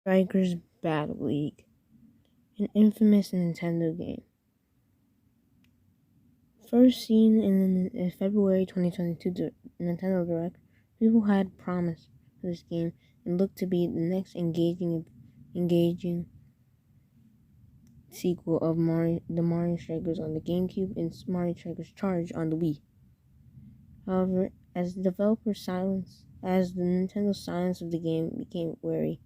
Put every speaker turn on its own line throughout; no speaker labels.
Strikers Battle League, an infamous Nintendo game. First seen in February 2022 Nintendo Direct, people had promise for this game and looked to be the next engaging sequel of the Mario Strikers on the GameCube and Mario Strikers Charge on the Wii. However, as the Nintendo silence of the game became wary,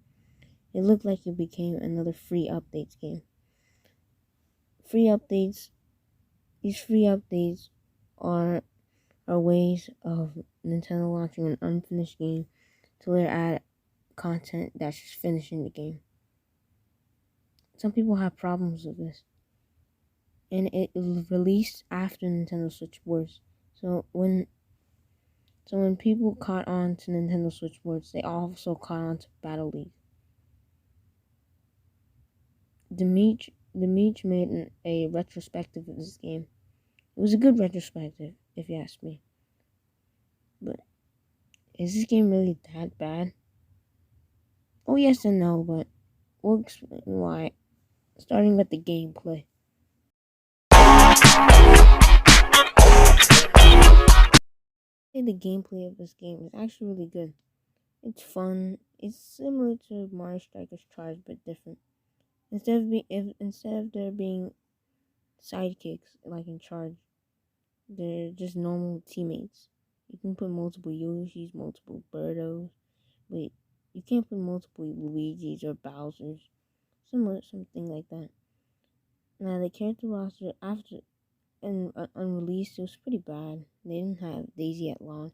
it looked like it became another free updates game. These free updates are ways of Nintendo launching an unfinished game to later add content that's just finishing the game. Some people have problems with this, and it was released after Nintendo Switch Wars. So when people caught on to Nintendo Switch Wars, they also caught on to Battle League. Demeach made a retrospective of this game. It was a good retrospective, if you ask me. But is this game really that bad? Oh, yes and no, but we'll explain why, starting with the gameplay. The gameplay of this game is actually really good. It's fun. It's similar to Mario Strikers Charge, but different. Instead of there being sidekicks like in Charge, they're just normal teammates. You can put multiple Yoshis, multiple Birdos. Wait, you can't put multiple Luigis or Bowsers. Something like that. Now the character roster after and unreleased, it was pretty bad. They didn't have Daisy at launch.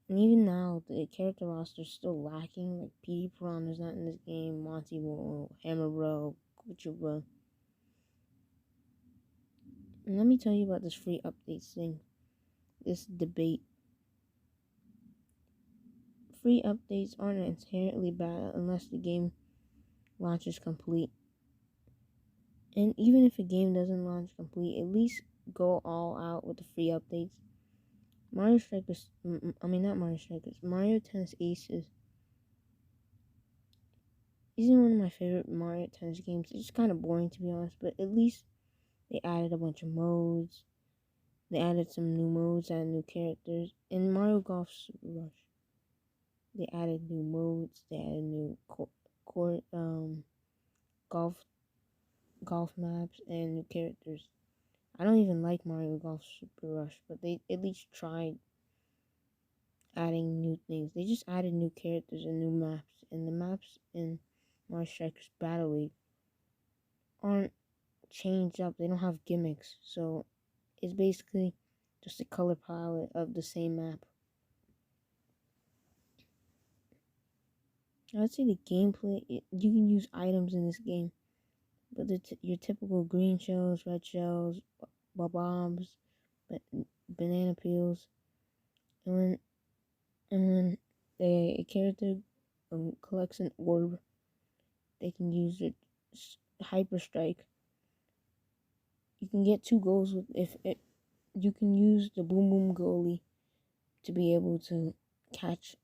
And even now, the character roster is still lacking. Like, Petey Piranha's not in this game, Monty Will, Hammer Bro, Butcher Bro. And let me tell you about this free updates thing. This debate. Free updates aren't inherently bad unless the game launches complete. And even if a game doesn't launch complete, at least go all out with the free updates. Mario Tennis Aces isn't one of my favorite Mario Tennis games. It's just kind of boring, to be honest, but at least they added a bunch of modes. They added some new modes, added new characters. In Mario Golf Super Rush, they added new modes. They added new golf maps and new characters. I don't even like Mario Golf Super Rush, but they at least tried adding new things. They just added new characters and new maps, and the maps in Mario Strikers Battle League aren't changed up. They don't have gimmicks, so it's basically just a color palette of the same map. I would say the gameplay, you can use items in this game, but your typical green shells, red shells, bombs, banana peels, and when a character collects an orb, they can use it hyper strike. You can get 2 goals if you can use the boom boom goalie to be able to catch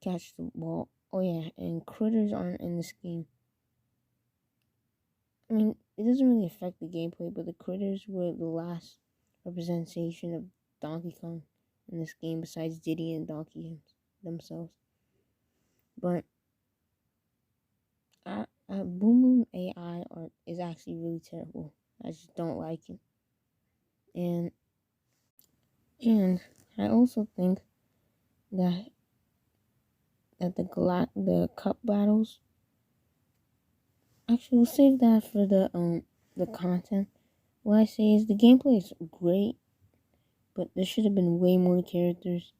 the ball. Oh yeah, and critters aren't in this game. I mean, it doesn't really affect the gameplay, but the critters were the last representation of Donkey Kong in this game, besides Diddy and Donkey themselves. But Boom Boom AI art is actually really terrible. I just don't like it, and I also think that the cup battles. Actually, we'll save that for the content. What I say is the gameplay is great, but there should have been way more characters.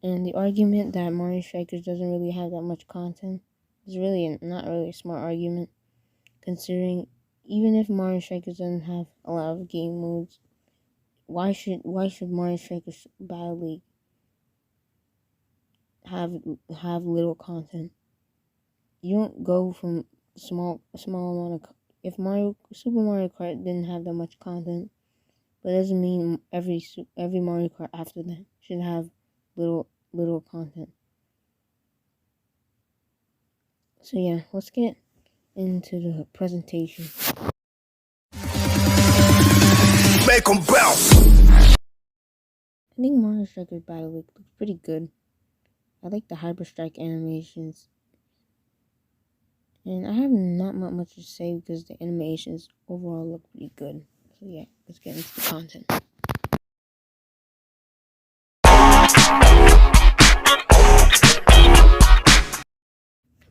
And the argument that Mario Strikers doesn't really have that much content is really not really a smart argument, considering even if Mario Strikers doesn't have a lot of game modes, why should Mario Strikers Battle League have little content? You don't go from small amount of if Super Mario Kart didn't have that much content, but it doesn't mean every Mario Kart after that should have little content. So yeah, let's get into the presentation.
Make them bounce.
I think Mario Strikers Battle League looks pretty good. I like the Hyper Strike animations. And I have not much to say because the animations overall look pretty good. So yeah, let's get into the content.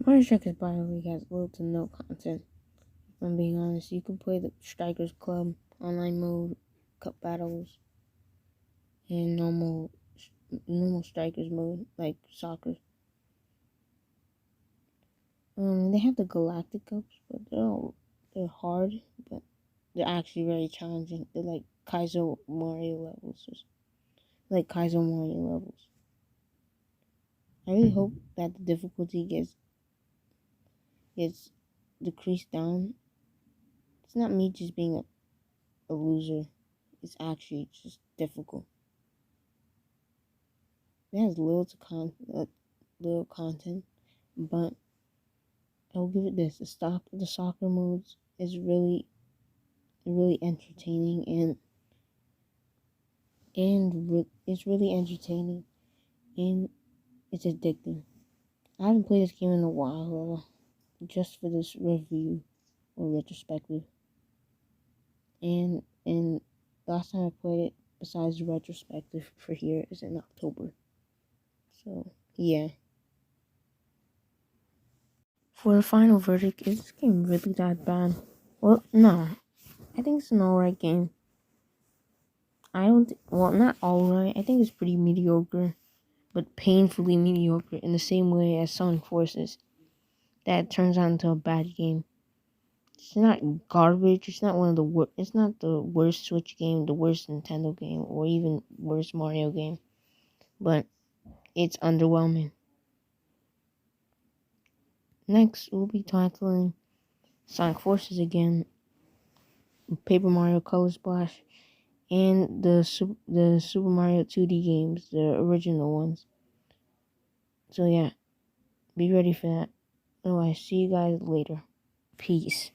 Mario Strikers Battle League has little to no content. If I'm being honest, you can play the Strikers Club, online mode, cup battles, and normal Strikers mode, like soccer. They have the Galactic Cups, but they're hard, but they're actually very challenging. They're like Kaizo Mario levels, I really hope that the difficulty gets decreased down. It's not me just being a loser. It's actually just difficult. It has little content, but I'll give it this: the soccer modes is really entertaining it's really entertaining and it's addicting. I haven't played this game in a while, just for this review or retrospective. And last time I played it, besides the retrospective for here, is in October. So yeah. For the final verdict, is this game really that bad? Well, no. I think it's an alright game. Not alright. I think it's pretty mediocre, but painfully mediocre in the same way as Sonic Forces. That turns out into a bad game. It's not garbage. It's not It's not the worst Switch game, the worst Nintendo game, or even worst Mario game. But it's underwhelming. Next, we'll be tackling Sonic Forces again, Paper Mario Color Splash, and the Super Mario 2D games, the original ones. So yeah, be ready for that. Otherwise, see you guys later. Peace.